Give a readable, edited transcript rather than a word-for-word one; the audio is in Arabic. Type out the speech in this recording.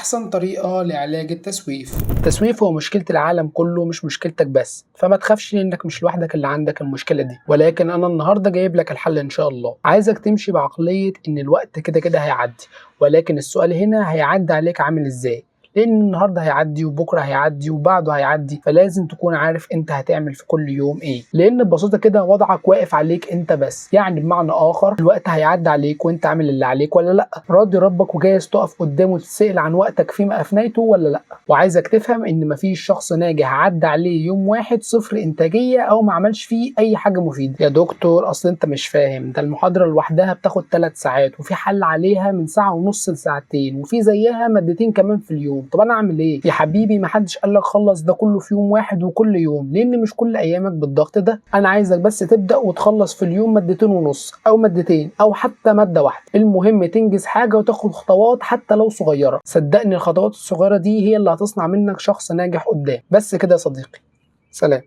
أحسن طريقة لعلاج التسويف. التسويف هو مشكلة العالم كله مش مشكلتك بس، فما تخافش لأنك مش لوحدك اللي عندك المشكلة دي، ولكن أنا النهاردة جايب لك الحل إن شاء الله. عايزك تمشي بعقلية إن الوقت كده كده هيعدي، ولكن السؤال هنا هيعدي عليك عامل إزاي؟ لأن النهارده هيعدي وبكره هيعدي وبعده هيعدي، فلازم تكون عارف أنت هتعمل في كل يوم إيه. لأن ببساطة كده وضعك واقف عليك أنت بس، يعني بمعنى آخر الوقت هيعدي عليك وأنت عامل اللي عليك ولا لأ؟ راضي ربك وجايز تقف قدامه وتتسأل عن وقتك فيما أفنيته ولا لأ؟ وعايزك تفهم إن مفيش شخص ناجح عدى عليه يوم واحد صفر إنتاجية أو ما عملش فيه أي حاجة مفيدة. يا دكتور أصل أنت مش فاهم، ده المحاضرة لوحدها بتاخد 3 ساعات وفي حل عليها من ساعة ونص لساعتين وفي زيها مادتين كمان في اليوم. طب انا اعمل ايه يا حبيبي؟ محدش قالك خلص ده كله في يوم واحد وكل يوم، لان مش كل ايامك بالضغط ده. انا عايزك بس تبدا وتخلص في اليوم مادتين ونص او مادتين او حتى ماده واحده، المهم تنجز حاجه وتاخد خطوات حتى لو صغيره. صدقني الخطوات الصغيره دي هي اللي هتصنع منك شخص ناجح قدام. بس كده يا صديقي، سلام.